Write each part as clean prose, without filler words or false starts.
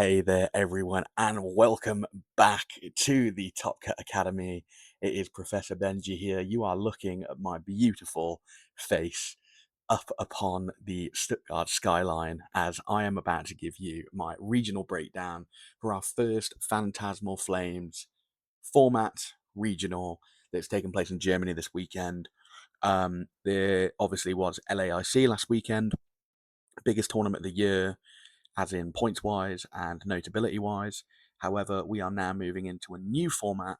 Hey there, everyone, and welcome back to the Top Cut Academy. It is Professor Benji here. You are looking at my beautiful face up upon the Stuttgart skyline as I am about to give you my regional breakdown for our first Phantasmal Flames format regional that's taken place in Germany this weekend. There obviously was LAIC last weekend, biggest tournament of the year as in points wise and notability wise. However, we are now moving into a new format,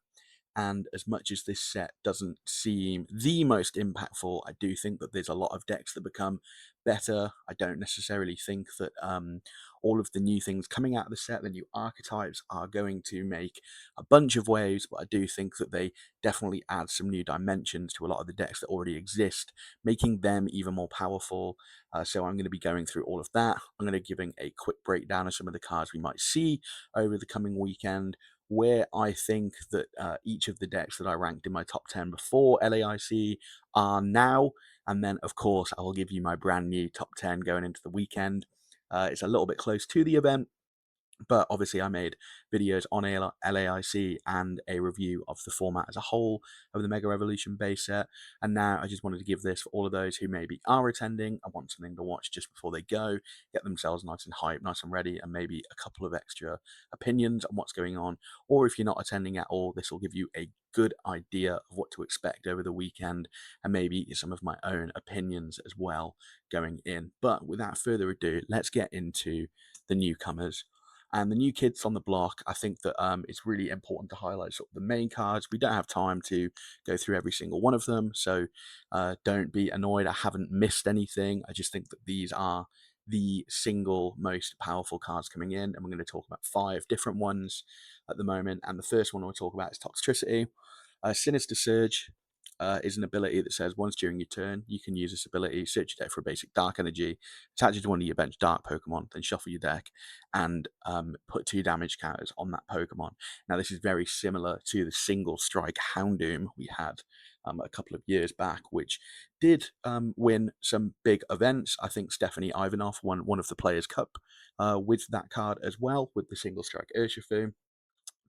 and as much as this set doesn't seem the most impactful, I do think that there's a lot of decks that become better. I don't necessarily think that all of the new things coming out of the set, the new archetypes, are going to make a bunch of waves, but I do think that they definitely add some new dimensions to a lot of the decks that already exist, making them even more powerful. So I'm going to be going through all of that. I'm going to be giving a quick breakdown of some of the cards we might see over the coming weekend, where I think that each of the decks that I ranked in my top 10 before LAIC are now, and then of course I will give you my brand new top 10 going into the weekend. It's a little bit close to the event, but obviously I made videos on LAIC and a review of the format as a whole of the Mega Revolution base set, and now I just wanted to give this for all of those who maybe are attending and want something to watch just before they go, get themselves nice and hyped, nice and ready, and maybe a couple of extra opinions on what's going on. Or if you're not attending at all, this will give you a good idea of what to expect over the weekend, and maybe some of my own opinions as well going in. But without further ado, let's get into the newcomers. And the new kids on the block, I think that it's really important to highlight sort of the main cards. We don't have time to go through every single one of them, so don't be annoyed. I haven't missed anything. I just think that these are the single most powerful cards coming in, and we're going to talk about 5 different ones at the moment. And the first one we'll talk about is Toxtricity. Sinister Surge is an ability that says once during your turn, you can use this ability, search your deck for a basic dark energy, attach it to one of your bench dark Pokemon, then shuffle your deck and put 2 damage counters on that Pokemon. Now, this is very similar to the single strike Houndoom we had a couple of years back, which did win some big events. I think Stephanie Ivanov won one of the Players' Cup with that card as well, with the single strike Urshifu.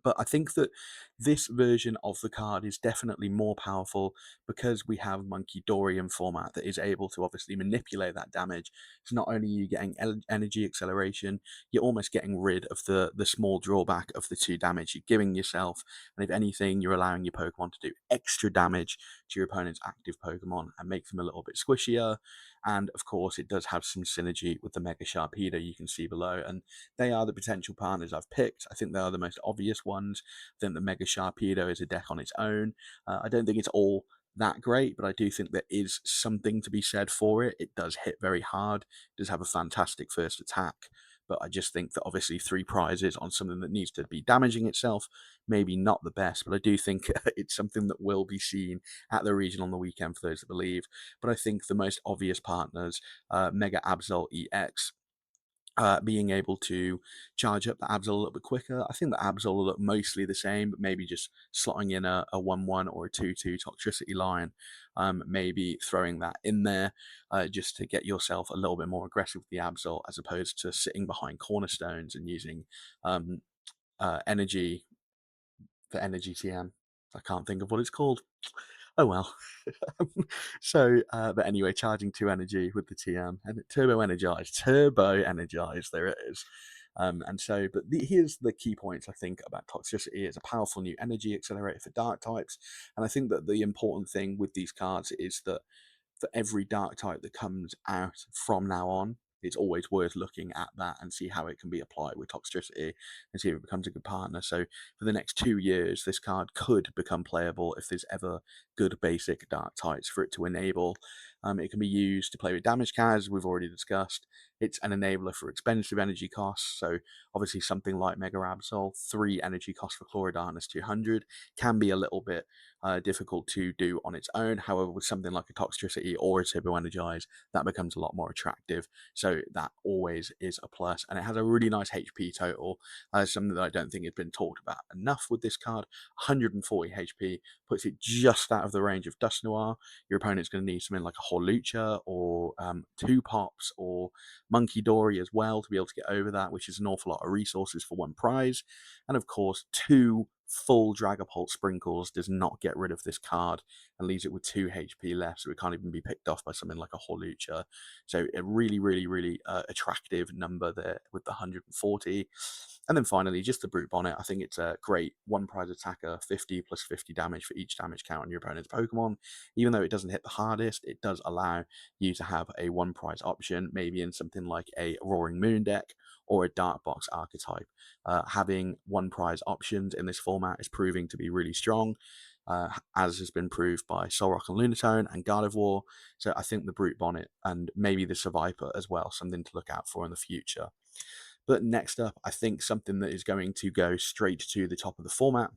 But I think that this version of the card is definitely more powerful because we have Monkey Dorian format that is able to obviously manipulate that damage. So not only are you getting energy acceleration, you're almost getting rid of the small drawback of the 2 damage you're giving yourself. And if anything, you're allowing your Pokemon to do extra damage to your opponent's active Pokemon and make them a little bit squishier. And of course, it does have some synergy with the Mega Sharpedo you can see below. And they are the potential partners I've picked. I think they are the most obvious ones. I think the Mega Sharpedo is a deck on its own. I don't think it's all that great, but I do think there is something to be said for it. It does hit very hard. It does have a fantastic first attack. But I just think that obviously 3 prizes on something that needs to be damaging itself, maybe not the best, but I do think it's something that will be seen at the region on the weekend for those that believe. But I think the most obvious partners, Mega Absol EX, being able to charge up the Absol a little bit quicker. I think the Absol will look mostly the same, but maybe just slotting in a 1-1 or a 2-2 Toxtricity line, maybe throwing that in there just to get yourself a little bit more aggressive with the Absol as opposed to sitting behind cornerstones and using energy for energy TM. I can't think of what it's called. Oh well. But anyway, charging 2 energy with the TM and turbo energized. There it is. Here's the key points I think about Toxtricity. It's a powerful new energy accelerator for dark types, and I think that the important thing with these cards is that for every dark type that comes out from now on, it's always worth looking at that and see how it can be applied with Toxtricity and see if it becomes a good partner. So for the next 2 years, this card could become playable if there's ever good basic dark types for it to enable. It can be used to play with damage cards, we've already discussed. It's an enabler for expensive energy costs. So obviously something like Mega Absol, 3 energy cost for Chlorodanus 200 can be a little bit difficult to do on its own. However, with something like a Toxtricity or a Turbo Energize, that becomes a lot more attractive. So that always is a plus. And it has a really nice HP total, something that I don't think has been talked about enough with this card. 140 HP puts it just out of the range of Dust Noir. Your opponent's going to need something like a Horlucha or 2 pops or Monkey Dory as well to be able to get over that, which is an awful lot of resources for 1 prize. And of course, 2 full Dragapult Sprinkles does not get rid of this card and leaves it with 2 HP left, so it can't even be picked off by something like a Horlucha. So a really, really, really attractive number there with the 140. And then finally, just the Brute Bonnet. I think it's a great 1 prize attacker, 50 plus 50 damage for each damage count on your opponent's Pokemon. Even though it doesn't hit the hardest, it does allow you to have a 1 prize option, maybe in something like a Roaring Moon deck or a Dark Box archetype. Having 1 prize options in this format is proving to be really strong, as has been proved by Solrock and Lunatone and Gardevoir. So I think the Brute Bonnet and maybe the Survivor as well, something to look out for in the future. But next up, I think something that is going to go straight to the top of the format.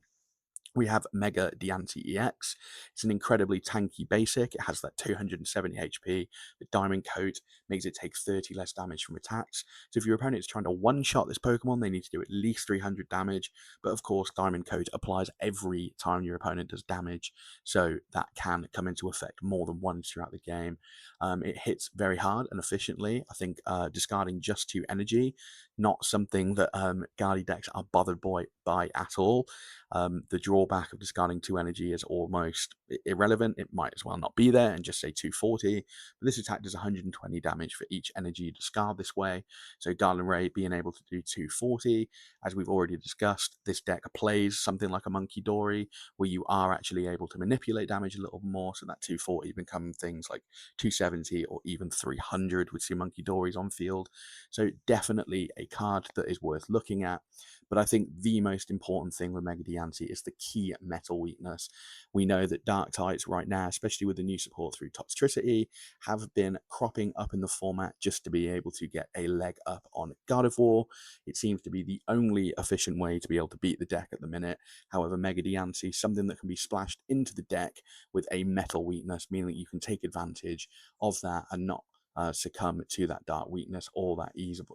We have Mega Diancie EX. It's an incredibly tanky basic. It has that 270 HP. The Diamond Coat makes it take 30 less damage from attacks. So if your opponent is trying to one-shot this Pokemon, they need to do at least 300 damage. But of course, Diamond Coat applies every time your opponent does damage. So that can come into effect more than once throughout the game. It hits very hard and efficiently. I think discarding just 2 energy, not something that Guardy decks are bothered by at all. The drawback of discarding 2 energy is almost irrelevant. It might as well not be there and just say 240. But this attack does 120 damage for each energy you discard this way. So Gardevoir being able to do 240, as we've already discussed, this deck plays something like a Monkey Dory, where you are actually able to manipulate damage a little more. So that 240 become things like 270 or even 300 with 2 Monkey Dories on field. So definitely a card that is worth looking at. But I think the most important thing with Mega Diancie is the key metal weakness. We know that Dark types right now, especially with the new support through Toxtricity, have been cropping up in the format just to be able to get a leg up on Gardevoir. It seems to be the only efficient way to be able to beat the deck at the minute. However, Mega Diancie, something that can be splashed into the deck with a metal weakness, meaning that you can take advantage of that and not succumb to that dark weakness all that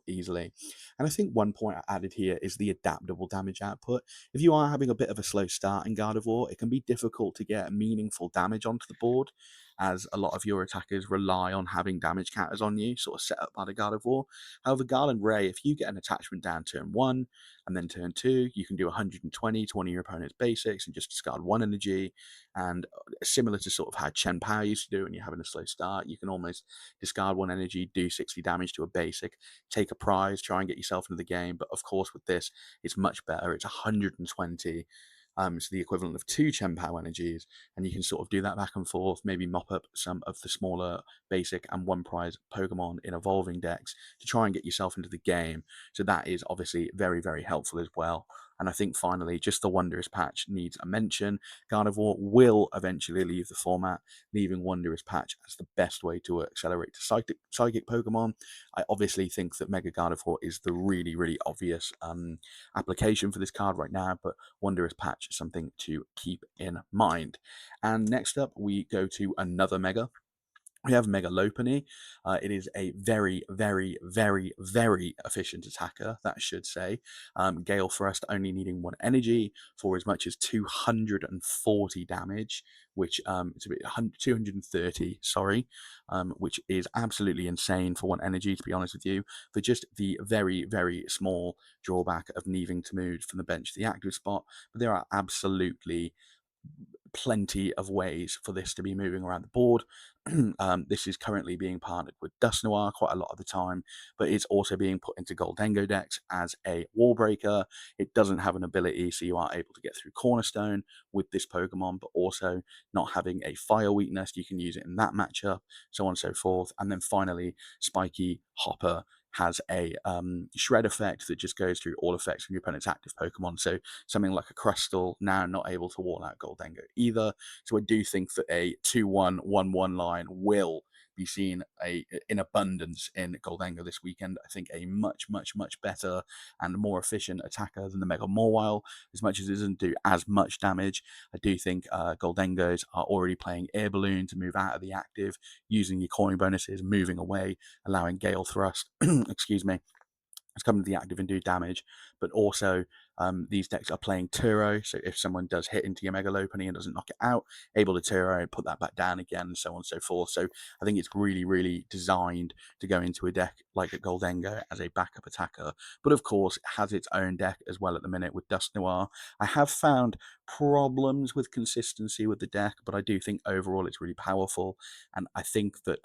easily. And I think one point I added here is the adaptable damage output. If you are having a bit of a slow start in Gardevoir, it can be difficult to get meaningful damage onto the board, as a lot of your attackers rely on having damage counters on you, sort of set up by the Gardevoir. However, Garland Ray, if you get an attachment down turn 1 and then turn 2, you can do 120 to one of your opponent's basics and just discard 1 energy. And similar to sort of how Chen Pao used to do when you're having a slow start, you can almost discard 1 energy, do 60 damage to a basic, take a prize, try and get yourself into the game. But of course, with this, it's much better. It's 120. So the equivalent of 2 Chen Pao energies, and you can sort of do that back and forth, maybe mop up some of the smaller basic and 1 prize Pokemon in evolving decks to try and get yourself into the game. So that is obviously very, very helpful as well. And I think finally, just the Wondrous Patch needs a mention. Gardevoir will eventually leave the format, leaving Wondrous Patch as the best way to accelerate to psychic Pokemon. I obviously think that Mega Gardevoir is the really, really obvious application for this card right now, but Wondrous Patch is something to keep in mind. And next up, we go to another Mega. We have Mega Lopunny. It is a very, very, very, very efficient attacker, that should say. Gale Thrust only needing 1 energy for as much as 240 damage, which it's a bit 230, sorry, which is absolutely insane for 1 energy, to be honest with you, for just the very, very small drawback of needing to move from the bench to the active spot. But there are absolutely plenty of ways for this to be moving around the board. This is currently being partnered with Dusknoir quite a lot of the time, but it's also being put into Goldengo decks as a wall breaker. It doesn't have an ability, so you are able to get through Cornerstone with this Pokemon, but also not having a fire weakness, you can use it in that matchup, so on and so forth. And then finally, Spiky Hopper has a shred effect that just goes through all effects of your opponent's active Pokemon. So something like a Crustle now not able to wall out Goldengo either. So I do think that a 2-1, 1-1 line will be seen in abundance in Goldengo this weekend. I think a much, much, much better and more efficient attacker than the Mega Mawile. As much as it doesn't do as much damage, I do think Goldengos are already playing Air Balloon to move out of the active, using your coin bonuses, moving away, allowing Gale Thrust, excuse me, come into the active and do damage, but also these decks are playing Turo, so if someone does hit into your Mega Lopunny and doesn't knock it out, able to Turo and put that back down again, and so on and so forth. So I think it's really, really designed to go into a deck like a Goldengo as a backup attacker, but of course it has its own deck as well at the minute with Dust Noir. I have found problems with consistency with the deck, but I do think overall it's really powerful, and I think that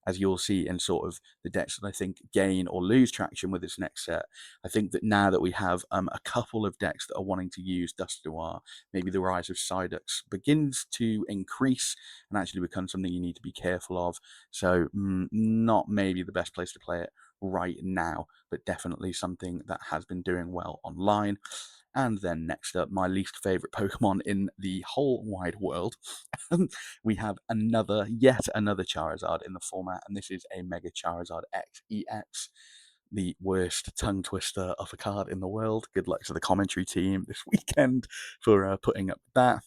as you'll see in sort of the decks that I think gain or lose traction with its next set. I think that now that we have a couple of decks that are wanting to use Dust Noir, maybe the rise of Psyducks begins to increase and actually become something you need to be careful of. So not maybe the best place to play it right now, but definitely something that has been doing well online. And then next up, my least favorite Pokemon in the whole wide world. We have yet another Charizard in the format, and this is a Mega Charizard X EX, the worst tongue twister of a card in the world. Good luck to the commentary team this weekend for putting up that,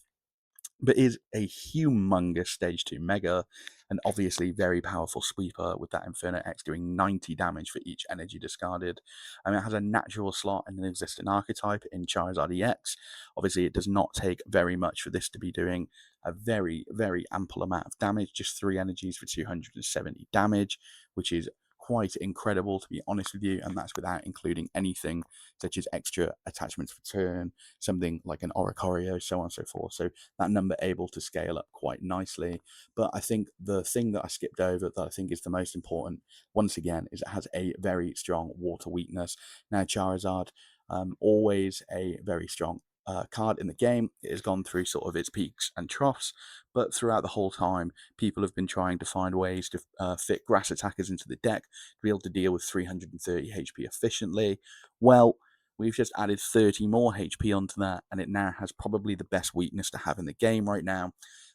but is a humongous Stage 2 Mega, and obviously very powerful sweeper with that Inferno X doing 90 damage for each energy discarded. It has a natural slot in an existing archetype in Charizard EX. Obviously, it does not take very much for this to be doing a very, very ample amount of damage, just 3 energies for 270 damage, which is quite incredible, to be honest with you, and that's without including anything such as extra attachments for turn, something like an Oricorio, so on and so forth. So that number able to scale up quite nicely. But I think the thing that I skipped over that I think is the most important, once again, is it has a very strong water weakness. Now, Charizard, always a very strong card in the game. It has gone through sort of its peaks and troughs, but throughout the whole time, people have been trying to find ways to fit grass attackers into the deck to be able to deal with 330 HP efficiently. Well, we've just added 30 more HP onto that, and it now has probably the best weakness to have in the game right now.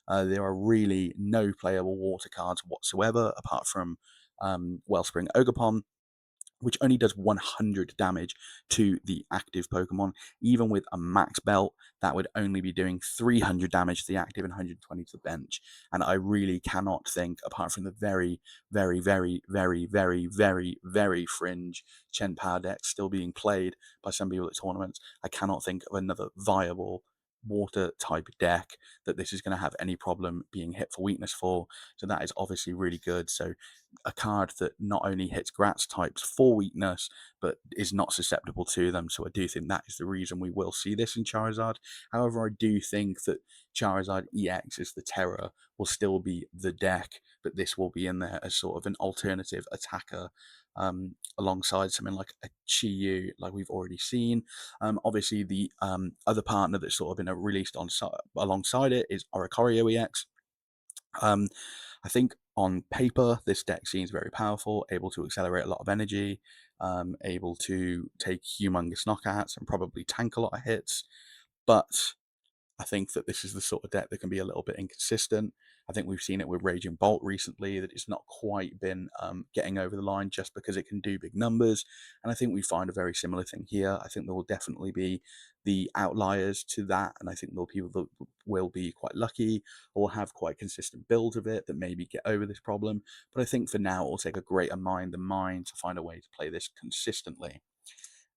There are really no playable water cards whatsoever, apart from Wellspring Ogerpon, which only does 100 damage to the active Pokemon. Even with a max belt, that would only be doing 300 damage to the active and 120 to the bench. And I really cannot think, apart from the very, very, very, very, very, very, very fringe Chen Power deck still being played by some people at tournaments, I cannot think of another viable water type deck that this is going to have any problem being hit for weakness for. So that is obviously really good. So a card that not only hits grass types for weakness, but is not susceptible to them. So I do think that is the reason we will see this in Charizard. However, I do think that Charizard EX is the Terror will still be the deck, but this will be in there as sort of an alternative attacker alongside something like a Chi-Yu, like we've already seen. Obviously, the other partner that's sort of been released alongside it is Oricorio EX. I think on paper, this deck seems very powerful, able to accelerate a lot of energy, able to take humongous knockouts and probably tank a lot of hits. But I think that this is the sort of deck that can be a little bit inconsistent. I think we've seen it with Raging Bolt recently, that it's not quite been getting over the line just because it can do big numbers. And I think we find a very similar thing here. I think there will definitely be the outliers to that, and I think there will be people that will be quite lucky or have quite consistent builds of it that maybe get over this problem. But I think for now, it will take a greater mind than mine to find a way to play this consistently.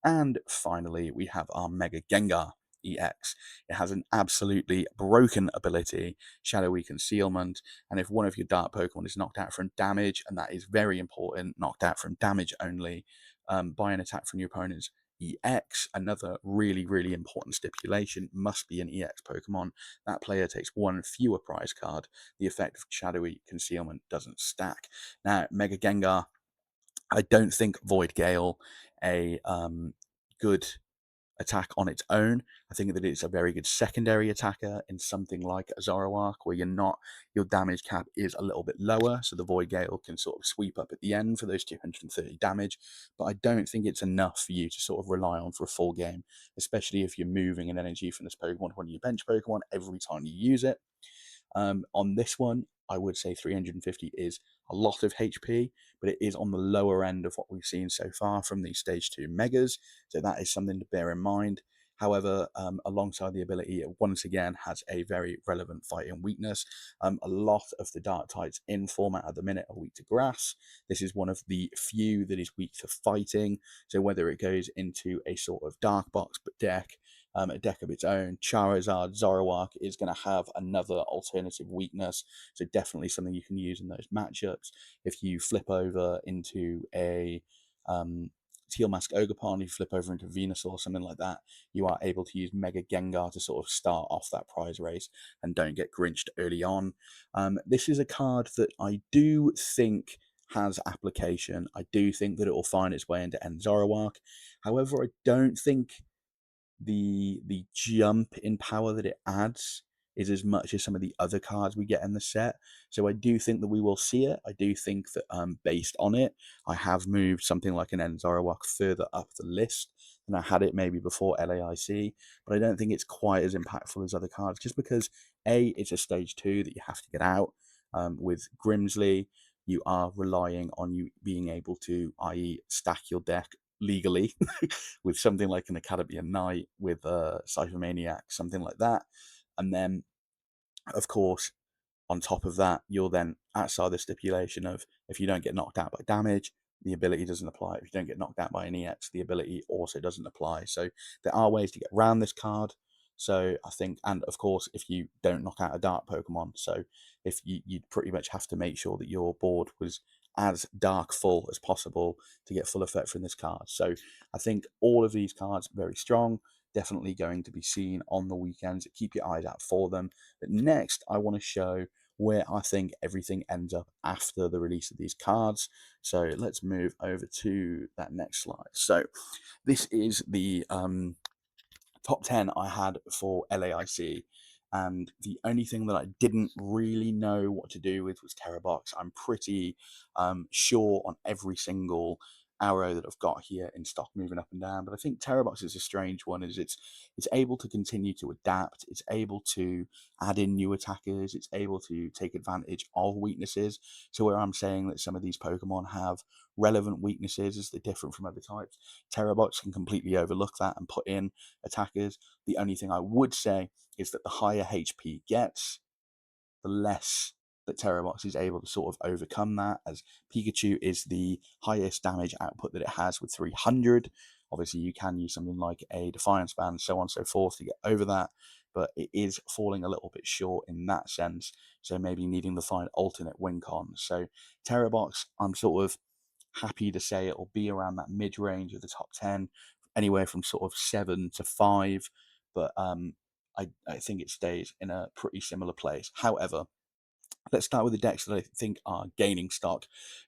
And finally, we have our Mega Gengar EX. It has an absolutely broken ability, Shadowy Concealment, and if one of your Dark Pokemon is knocked out from damage, and that is very important, knocked out from damage only, by an attack from your opponent's EX, another really, really important stipulation, must be an EX Pokemon. That player takes one fewer prize card. The effect of Shadowy Concealment doesn't stack. Now, Mega Gengar, I don't think Void Gale a good attack on its own. I think that it's a very good secondary attacker in something like a Zoroark, where your damage cap is a little bit lower, so the Void Gale can sort of sweep up at the end for those 230 damage. But I don't think it's enough for you to sort of rely on for a full game, especially if you're moving an energy from this Pokemon to one of your bench Pokemon every time you use it. On this one, I would say 350 is a lot of HP, but it is on the lower end of what we've seen so far from these Stage 2 Megas, so that is something to bear in mind. However, alongside the ability, it once again has a very relevant fighting weakness. A lot of the dark types in format at the minute are weak to grass. This is one of the few that is weak to fighting. So whether it goes into a sort of dark box but deck, a deck of its own, Charizard, Zoroark is going to have another alternative weakness. So definitely something you can use in those matchups. If you flip over into a Teal Mask Ogerpon, you flip over into Venusaur or something like that, you are able to use Mega Gengar to sort of start off that prize race and don't get grinched early on. This is a card that I do think has application. I do think that it will find its way into End Zoroark. However, I don't think the jump in power that it adds is as much as some of the other cards we get in the set. So I do think that we will see it. I do think that based on it, I have moved something like an Enzorowak further up the list than I had it maybe before LAIC, but I don't think it's quite as impactful as other cards, just because it's a stage 2 that you have to get out. With Grimsley, you are relying on you being able to, i.e., stack your deck legally with something like an Academy of Night, with a Cypher Maniac, something like that. And then, of course, on top of that, you're then outside the stipulation of if you don't get knocked out by damage, the ability doesn't apply. If you don't get knocked out by an EX, the ability also doesn't apply. So there are ways to get around this card. So I think, and of course, if you don't knock out a dark Pokemon, so if you'd pretty much have to make sure that your board was as dark full as possible to get full effect from this card. So I think all of these cards are very strong, definitely going to be seen on the weekends. Keep your eyes out for them. But next, I want to show where I think everything ends up after the release of these cards. So let's move over to that next slide. So this is the top 10 I had for LAIC, and the only thing that I didn't really know what to do with was Terrabox. I'm pretty sure on every single arrow that I've got here in stock moving up and down, but I think Terrabox is a strange one. Is it's able to continue to adapt, it's able to add in new attackers, it's able to take advantage of weaknesses. So where I'm saying that some of these Pokemon have relevant weaknesses as they're different from other types, Terrabox can completely overlook that and put in attackers. The only thing I would say is that the higher HP gets, the less that Terrabox is able to sort of overcome that, as Pikachu is the highest damage output that it has with 300. Obviously, you can use something like a Defiance Band, so on and so forth, to get over that, but it is falling a little bit short in that sense, so maybe needing to find alternate win cons. So Terrabox, I'm sort of happy to say it will be around that mid range of the top 10, anywhere from sort of 7 to 5. But I think it stays in a pretty similar place. However, let's start with the decks that I think are gaining stock.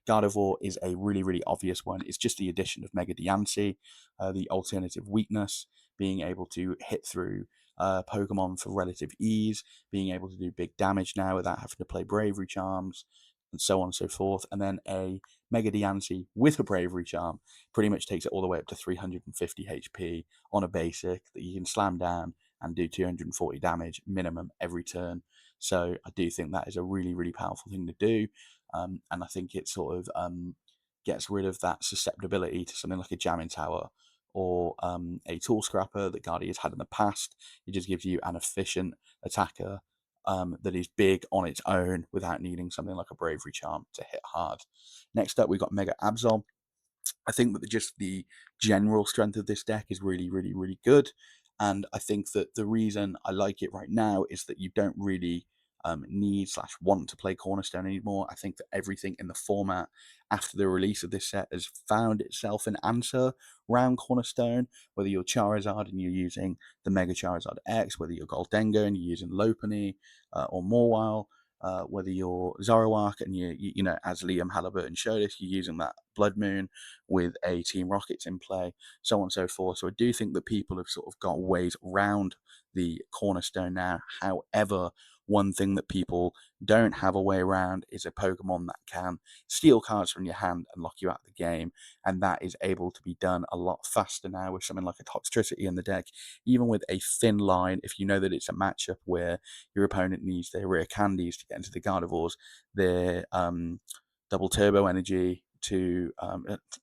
Gardevoir is a really, really obvious one. It's just the addition of Mega Diancie, the alternative weakness, being able to hit through Pokemon for relative ease, being able to do big damage now without having to play Bravery Charms, and so on and so forth. And then a Mega Diancie with a Bravery Charm pretty much takes it all the way up to 350 HP on a basic that you can slam down and do 240 damage minimum every turn. So I do think that is a really, really powerful thing to do. And I think it sort of gets rid of that susceptibility to something like a Jamming Tower or a Tool Scrapper that Guardian's had in the past. It just gives you an efficient attacker that is big on its own without needing something like a Bravery Charm to hit hard. Next up, we've got Mega Absol. I think that just the general strength of this deck is really, really, really good. And I think that the reason I like it right now is that you don't really need/want to play Cornerstone anymore. I think that everything in the format after the release of this set has found itself an answer round Cornerstone, whether you're Charizard and you're using the Mega Charizard X, whether you're Goldengo and you're using Lopunny or Mawile, whether you're Zoroark and you know, as Liam Halliburton showed us, you're using that Blood Moon with a Team Rockets in play, so on and so forth. So I do think that people have sort of got ways around the Cornerstone now. However, one thing that people don't have a way around is a Pokemon that can steal cards from your hand and lock you out of the game, and that is able to be done a lot faster now with something like a Toxtricity in the deck, even with a thin line. If you know that it's a matchup where your opponent needs their rare candies to get into the Gardevoirs, their double turbo energy to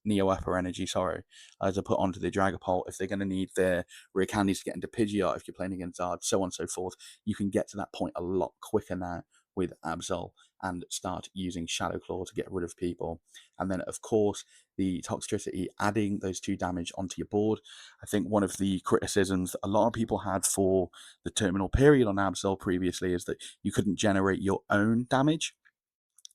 Neo Upper Energy, sorry, to put onto the Dragapult. If they're going to need their rare candies to get into Pidgeot, if you're playing against Zard, so on and so forth, you can get to that point a lot quicker now with Absol and start using Shadow Claw to get rid of people. And then, of course, the Toxtricity, adding those 2 damage onto your board. I think one of the criticisms that a lot of people had for the terminal period on Absol previously is that you couldn't generate your own damage.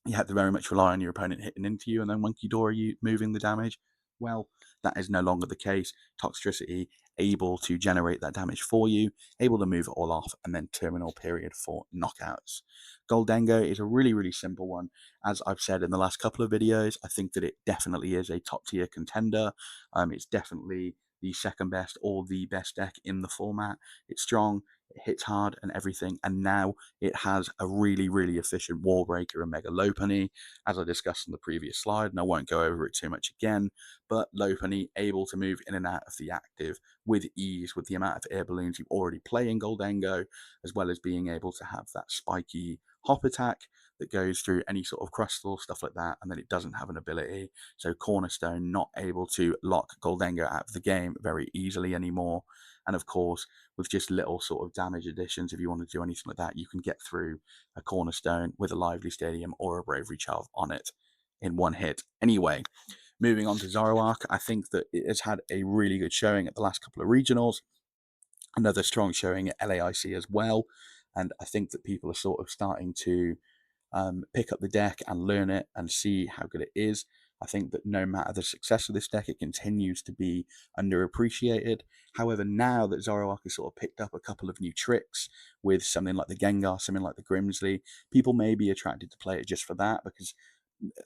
You had to very much rely on your opponent hitting into you and then Monkey Dory moving the damage. Well, that is no longer the case. Toxtricity able to generate that damage for you, able to move it all off, and then terminal period for knockouts. Goldengo is a really, really simple one. As I've said in the last couple of videos, I think that it definitely is a top tier contender. It's definitely the second best or the best deck in the format. It's strong, it hits hard and everything, and now it has a really, really efficient Wall Breaker and Mega Lopunny, as I discussed in the previous slide, and I won't go over it too much again, but Lopunny able to move in and out of the active with ease with the amount of air balloons you already play in Goldengo, as well as being able to have that spiky hop attack that goes through any sort of crustal, stuff like that, and then it doesn't have an ability. So Cornerstone not able to lock Goldengo out of the game very easily anymore. And of course, with just little sort of damage additions, if you want to do anything like that, you can get through a Cornerstone with a Lively Stadium or a Bravery Charm on it in one hit. Anyway, moving on to Zoroark, I think that it has had a really good showing at the last couple of regionals, another strong showing at LAIC as well, and I think that people are sort of starting to pick up the deck and learn it and see how good it is. I think that no matter the success of this deck, it continues to be underappreciated. However, now that Zoroark has sort of picked up a couple of new tricks with something like the Gengar, something like the Grimsley, people may be attracted to play it just for that, because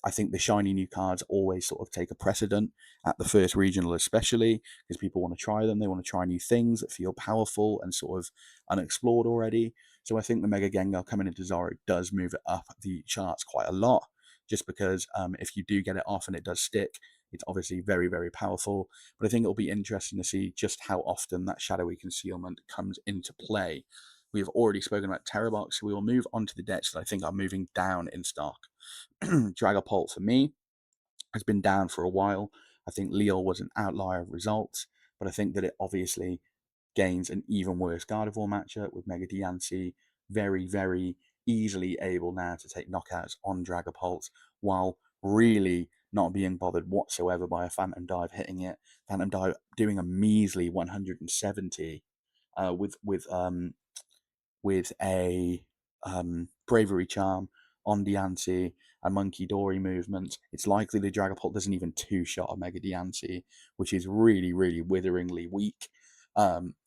I think the shiny new cards always sort of take a precedent at the first regional, especially because people want to try them. They want to try new things that feel powerful and sort of unexplored already. So I think the Mega Gengar coming into Zoro does move it up the charts quite a lot, just because if you do get it off and it does stick, it's obviously very, very powerful. But I think it'll be interesting to see just how often that shadowy concealment comes into play. We've already spoken about Terrabox, so we will move on to the decks that I think are moving down in stock. Dragapult for me has been down for a while. I think Leo was an outlier of results, but I think that it obviously gains an even worse Gardevoir matchup with Mega Diancie very, very easily able now to take knockouts on Dragapult while really not being bothered whatsoever by a Phantom Dive hitting it. Phantom Dive doing a measly 170 with a Bravery Charm on Diancie and Monkey Dory movement. It's likely the Dragapult doesn't even two-shot a Mega Diancie, which is really, really witheringly weak.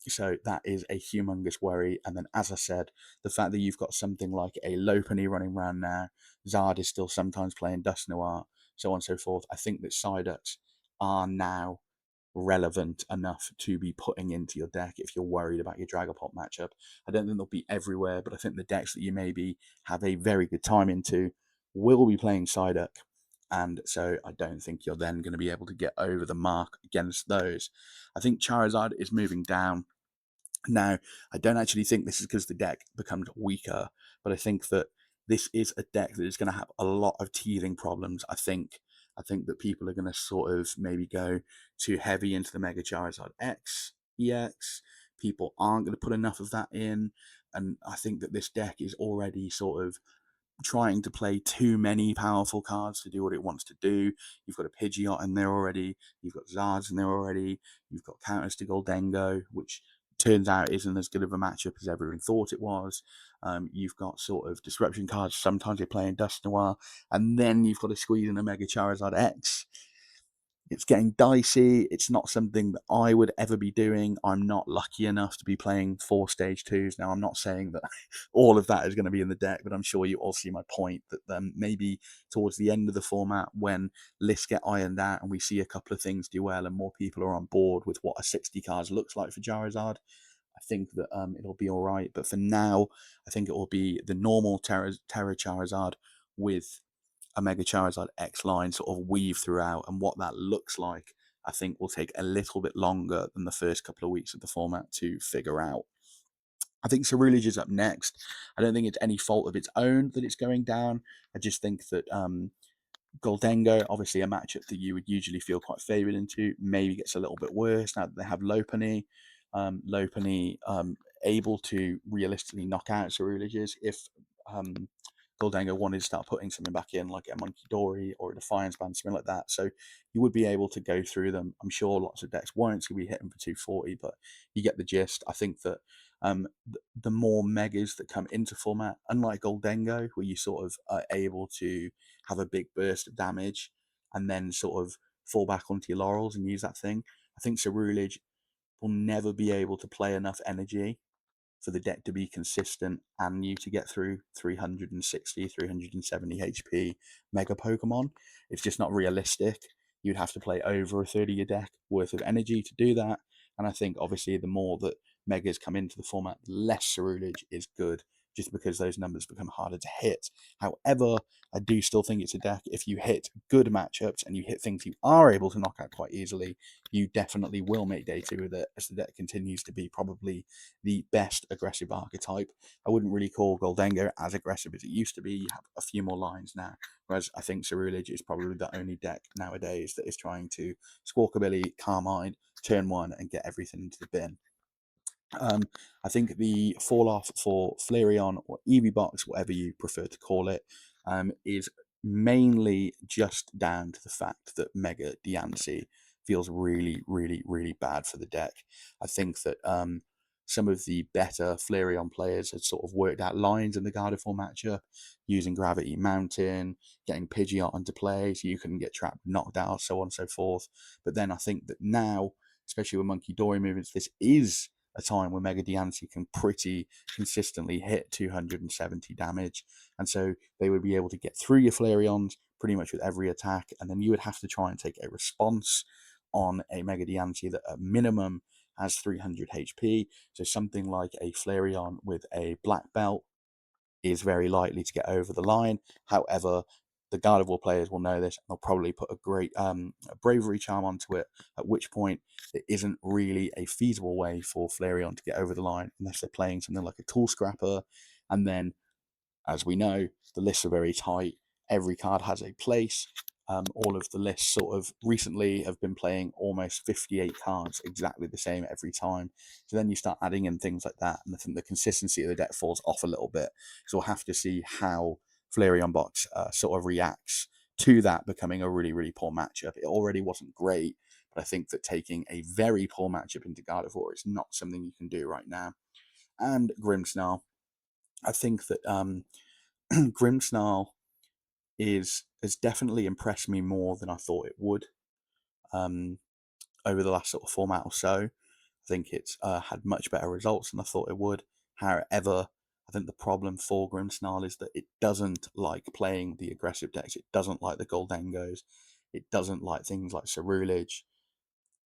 So that is a humongous worry. And then, as I said, the fact that you've got something like a Lopunny running around now, Zard is still sometimes playing Dust Noir, so on and so forth. I think that Psyducks are now relevant enough to be putting into your deck if you're worried about your Dragapult matchup. I don't think they'll be everywhere, but I think the decks that you maybe have a very good time into will be playing Psyduck. And so I don't think you're then going to be able to get over the mark against those. I think Charizard is moving down. Now, I don't actually think this is because the deck becomes weaker, but I think that this is a deck that is going to have a lot of teething problems. I think that people are going to sort of maybe go too heavy into the Mega Charizard X, EX. People aren't going to put enough of that in, and I think that this deck is already sort of trying to play too many powerful cards to do what it wants to do. You've got a Pidgeot in there already. You've got Zards in there already. You've got counters to Goldengo, which turns out isn't as good of a matchup as everyone thought it was. You've got sort of disruption cards. Sometimes you're playing Dust Noir, and then you've got to squeeze in a Mega Charizard X. It's getting dicey. It's not something that I would ever be doing. I'm not lucky enough to be playing 4 stage 2s. Now, I'm not saying that all of that is going to be in the deck, but I'm sure you all see my point that maybe towards the end of the format, when lists get ironed out and we see a couple of things do well and more people are on board with what a 60 cards looks like for Charizard, I think that it'll be all right. But for now, I think it will be the normal Terra Charizard with a Mega Charizard X line sort of weave throughout, and what that looks like, I think, will take a little bit longer than the first couple of weeks of the format to figure out. I think Cerulean is up next. I don't think it's any fault of its own that it's going down. I just think that Goldengo, obviously a matchup that you would usually feel quite favoured into, maybe gets a little bit worse now that they have Lopunny. Lopunny able to realistically knock out Ceruleages if um, Goldengo wanted to start putting something back in, like a Monkey Dory or a Defiance Band, something like that. So you would be able to go through them. I'm sure lots of decks won't, so we hit them for 240, but you get the gist. I think that the more megas that come into format, unlike Goldengo, where you sort of are able to have a big burst of damage and then sort of fall back onto your laurels and use that thing, I think Ceruleage will never be able to play enough energy for the deck to be consistent and you to get through 360, 370 HP Mega Pokemon. It's just not realistic. You'd have to play over a third of your deck worth of energy to do that. And I think obviously the more that Megas come into the format, the less Ceruleage is good, just because those numbers become harder to hit. However, I do still think it's a deck. If you hit good matchups and you hit things you are able to knock out quite easily, you definitely will make day two with it, as the deck continues to be probably the best aggressive archetype. I wouldn't really call Goldengo as aggressive as it used to be. You have a few more lines now, whereas I think Ceruleage is probably the only deck nowadays that is trying to Squawkabilly, Carmine, turn one, and get everything into the bin. I think the fall off for Flareon or EVBox, whatever you prefer to call it, is mainly just down to the fact that Mega Diancie feels really, really, really bad for the deck. I think that some of the better Flareon players had sort of worked out lines in the Gardevoir matchup, using Gravity Mountain, getting Pidgeot into play so you couldn't get trapped, knocked out, so on and so forth. But then I think that now, especially with Monkey Dory movements, this is a time where Mega Diancie can pretty consistently hit 270 damage. And so they would be able to get through your Flareons pretty much with every attack. And then you would have to try and take a response on a Mega Diancie that at minimum has 300 HP. So something like a Flareon with a black belt is very likely to get over the line. However, the Gardevoir players will know this, and they'll probably put a great bravery charm onto it, at which point it isn't really a feasible way for Flareon to get over the line unless they're playing something like a Tool Scrapper. And then, as we know, the lists are very tight. Every card has a place. All of the lists sort of recently have been playing almost 58 cards exactly the same every time. So then you start adding in things like that, and I think the consistency of the deck falls off a little bit. So we'll have to see how Flareon Box sort of reacts to that becoming a really, really poor matchup. It already wasn't great, but I think that taking a very poor matchup into Gardevoir is not something you can do right now. And Grimmsnarl, I think that Grimmsnarl has definitely impressed me more than I thought it would um, over the last sort of format or so. I think it's had much better results than I thought it would. However, I think the problem for Grimmsnarl is that it doesn't like playing the aggressive decks. It doesn't like the Goldengos. It doesn't like things like Ceruleage.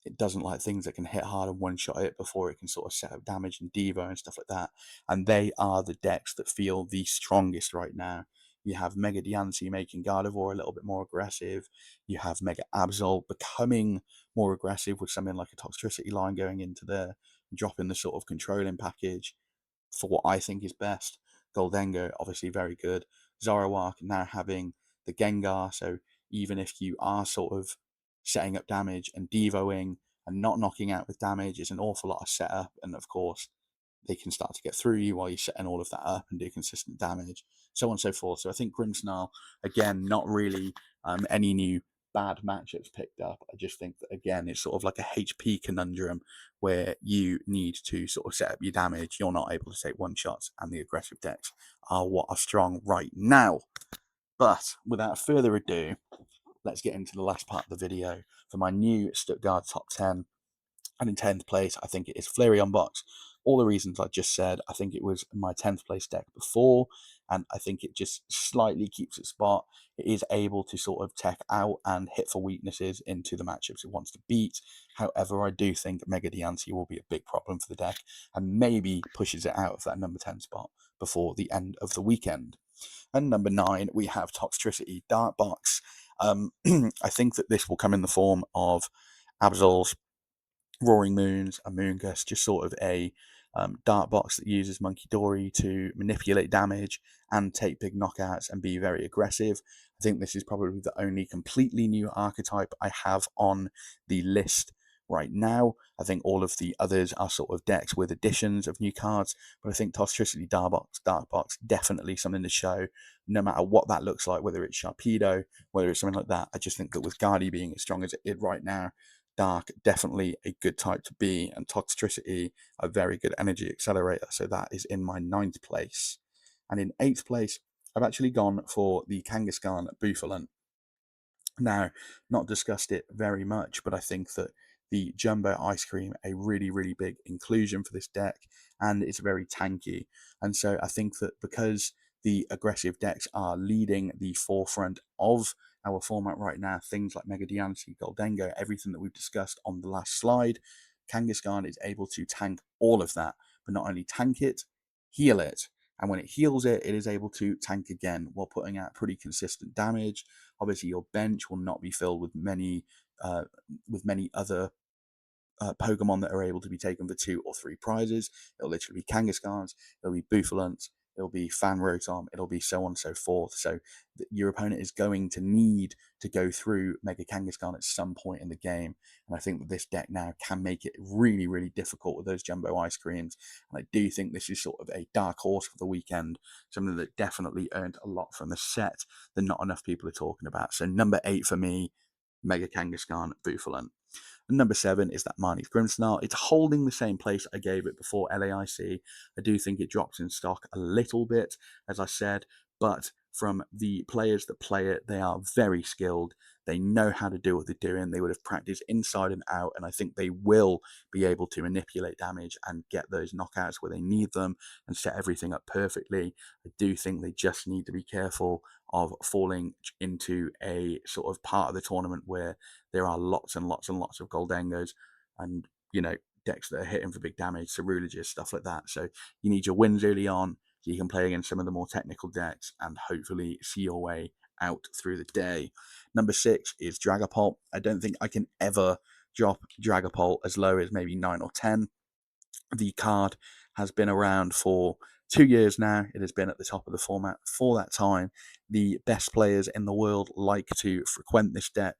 It doesn't like things that can hit hard and one-shot it before it can sort of set up damage and Devo and stuff like that. And they are the decks that feel the strongest right now. You have Mega Diancie making Gardevoir a little bit more aggressive. You have Mega Absol becoming more aggressive with something like a Toxtricity line going into there, dropping the sort of controlling package for what I think is best. Goldengo, obviously very good. Zoroark now having the Gengar, so even if you are sort of setting up damage and devoing and not knocking out with damage, is an awful lot of setup, and of course they can start to get through you while you're setting all of that up and do consistent damage, so on and so forth. So I think Grimmsnarl, again, not really any new bad matchups picked up. I just think that, again, it's sort of like a HP conundrum where you need to sort of set up your damage. You're not able to take one shots, and the aggressive decks are what are strong right now. But without further ado, let's get into the last part of the video for my new Stuttgart top 10. And in 10th place, I think it is Flareon Box. All the reasons I just said. I think it was my 10th place deck before, and I think it just slightly keeps its spot. It is able to sort of tech out and hit for weaknesses into the matchups it wants to beat. However, I do think Mega Diancie will be a big problem for the deck, and maybe pushes it out of that number 10 spot before the end of the weekend. And number 9, we have Toxtricity Dark Box. I think that this will come in the form of Absol's Roaring Moons, Amoonguss, just sort of a Dark Box that uses Monkey Dory to manipulate damage and take big knockouts and be very aggressive. I think this is probably the only completely new archetype I have on the list right now. I think all of the others are sort of decks with additions of new cards, but I think Toxtricity Dark Box definitely something to show, no matter what that looks like, whether it's Sharpedo, whether it's something like that. I just think that with Guardy being as strong as it is right now, Dark definitely a good type to be, and Toxtricity a very good energy accelerator. So that is in my ninth place. And in eighth place, I've actually gone for the Kangaskhan Buffalant. Now, not discussed it very much, but I think that the Jumbo Ice Cream, a really, really big inclusion for this deck, and it's very tanky. And so I think that because the aggressive decks are leading the forefront of our format right now, things like Mega Diancie, Goldengo, everything that we've discussed on the last slide, Kangaskhan is able to tank all of that, but not only tank it, heal it. And when it heals it, it is able to tank again while putting out pretty consistent damage. Obviously, your bench will not be filled uh, with many other Pokemon that are able to be taken for 2 or 3 prizes. It'll literally be Kangaskhan's, it'll be Buffalant, it'll be Fanrotom, it'll be so on and so forth. So your opponent is going to need to go through Mega Kangaskhan at some point in the game. And I think that this deck now can make it really, really difficult with those Jumbo Ice Creams. And I do think this is sort of a dark horse for the weekend, something that definitely earned a lot from the set that not enough people are talking about. So number 8 for me, Mega Kangaskhan Buffalant. And number 7 is that Marnie's Grimmsnarl. It's holding the same place I gave it before LAIC. I do think it drops in stock a little bit, as I said, but from the players that play it, they are very skilled. They know how to do what they're doing. They would have practiced inside and out, and I think they will be able to manipulate damage and get those knockouts where they need them and set everything up perfectly. I do think they just need to be careful of falling into a sort of part of the tournament where there are lots and lots and lots of Goldengos and, decks that are hitting for big damage, Cerulogist, stuff like that. So you need your wins early on so you can play against some of the more technical decks and hopefully see your way out through the day. Number 6 is Dragapult. I don't think I can ever drop Dragapult as low as maybe 9 or 10. The card has been around for 2 years now. It has been at the top of the format for that time. The best players in the world like to frequent this deck,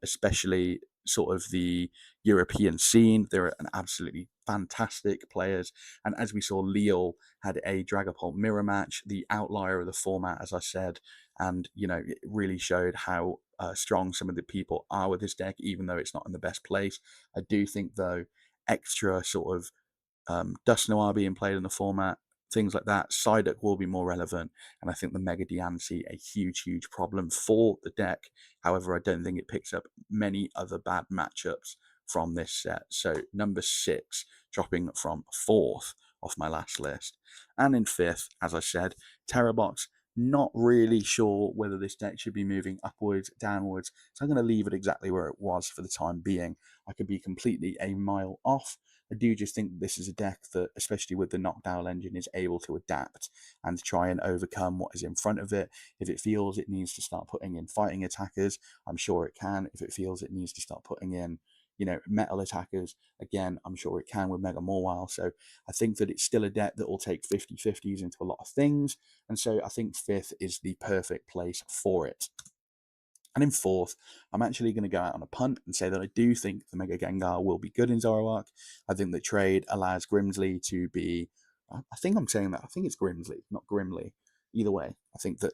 especially sort of the European scene. They're an absolutely fantastic players. And as we saw, Lille had a Dragapult mirror match, the outlier of the format, as I said. And, it really showed how strong some of the people are with this deck, even though it's not in the best place. I do think, though, extra sort of Dust Noir being played in the format, things like that. Psyduck will be more relevant, and I think the Mega Diancie a huge, huge problem for the deck. However, I don't think it picks up many other bad matchups from this set. So number 6, dropping from 4th off my last list. And in 5th, as I said, Terrabox. Not really sure whether this deck should be moving upwards, downwards, so I'm going to leave it exactly where it was for the time being. I could be completely a mile off. I do just think this is a deck that, especially with the knockdown engine, is able to adapt and try and overcome what is in front of it. If it feels it needs to start putting in fighting attackers, I'm sure it can. If it feels it needs to start putting in, metal attackers, again, I'm sure it can with Mega Mawile. So I think that it's still a deck that will take 50-50s into a lot of things. And so I think 5th is the perfect place for it. And in 4th, I'm actually going to go out on a punt and say that I do think the Mega Gengar will be good in Zoroark. I think that trade allows Grimsley to be. I think I'm saying that. I think it's Grimsley, not Grimley. Either way, I think that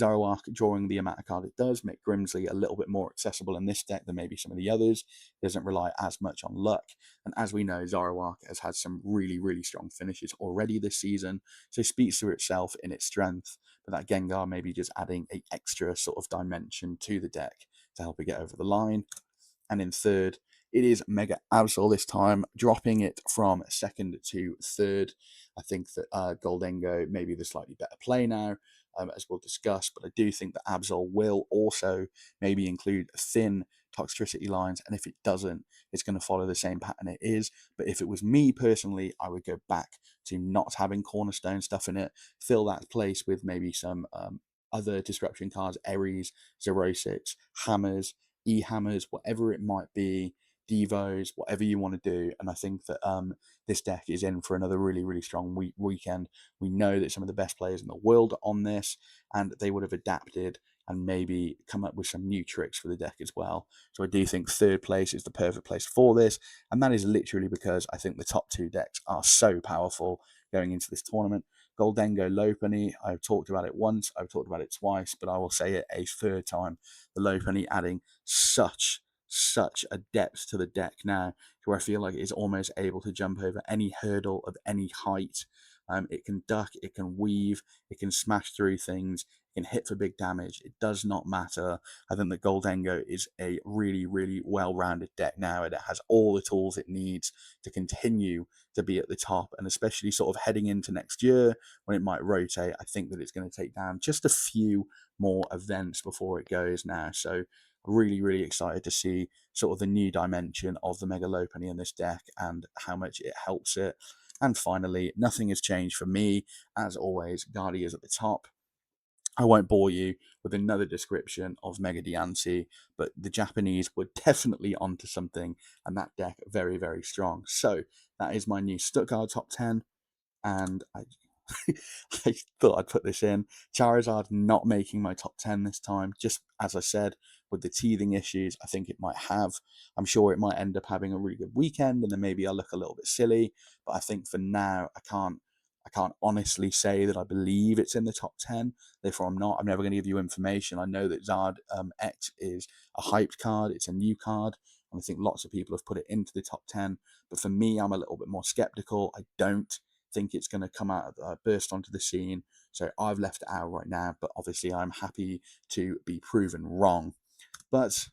Zoroark, drawing the amount of card it does, make Grimsley a little bit more accessible in this deck than maybe some of the others. It doesn't rely as much on luck. And as we know, Zoroark has had some really, really strong finishes already this season. So it speaks to itself in its strength. But that Gengar maybe just adding an extra sort of dimension to the deck to help it get over the line. And in 3rd, it is Mega Absol this time, dropping it from 2nd to 3rd. I think that Goldengo may be the slightly better play now, as we'll discuss, but I do think that Absol will also maybe include thin Toxtricity lines, and if it doesn't, it's going to follow the same pattern it is. But if it was me personally, I would go back to not having Cornerstone stuff in it, fill that place with maybe some other disruption cards, Ares, Zerosix, Hammers, E-Hammers, whatever it might be, Devos, whatever you want to do. And I think that this deck is in for another really, really strong weekend. We know that some of the best players in the world are on this, and they would have adapted and maybe come up with some new tricks for the deck as well. So I do think third place is the perfect place for this, and that is literally because I think the top two decks are so powerful going into this tournament. Goldengo Lopunny, I've talked about it once, I've talked about it twice, but I will say it a third time. The Lopunny adding such a depth to the deck now, where I feel like it's almost able to jump over any hurdle of any height. It can duck, it can weave, it can smash through things, it can hit for big damage. It does not matter. I think that Goldengo is a really, really well-rounded deck now, and it has all the tools it needs to continue to be at the top, and especially sort of heading into next year when it might rotate. I think that it's going to take down just a few more events before it goes now. So really, really excited to see sort of the new dimension of the Mega Lopunny in this deck and how much it helps it. And finally, nothing has changed for me. As always, Guardi is at the top. I won't bore you with another description of Mega Diancie, but the Japanese were definitely onto something, and that deck very, very strong. So that is my new Stuttgart top 10, and I thought I'd put this in. Charizard not making my top 10 this time, just as I said, with the teething issues, I think it might have. I'm sure it might end up having a really good weekend, and then maybe I'll look a little bit silly. But I think for now, I can't honestly say that I believe it's in the top 10. Therefore, I'm not. I'm never going to give you information. I know that Zard X is a hyped card. It's a new card. And I think lots of people have put it into the top 10. But for me, I'm a little bit more skeptical. I don't think it's going to come out, burst onto the scene. So I've left it out right now. But obviously, I'm happy to be proven wrong. But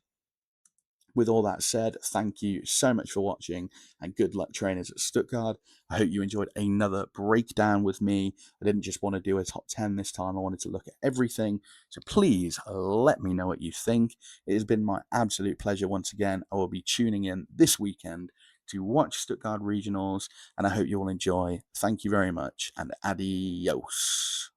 with all that said, thank you so much for watching, and good luck, trainers at Stuttgart. I hope you enjoyed another breakdown with me. I didn't just want to do a top 10 this time, I wanted to look at everything. So please let me know what you think. It has been my absolute pleasure once again. I will be tuning in this weekend to watch Stuttgart Regionals, and I hope you all enjoy. Thank you very much, and adios.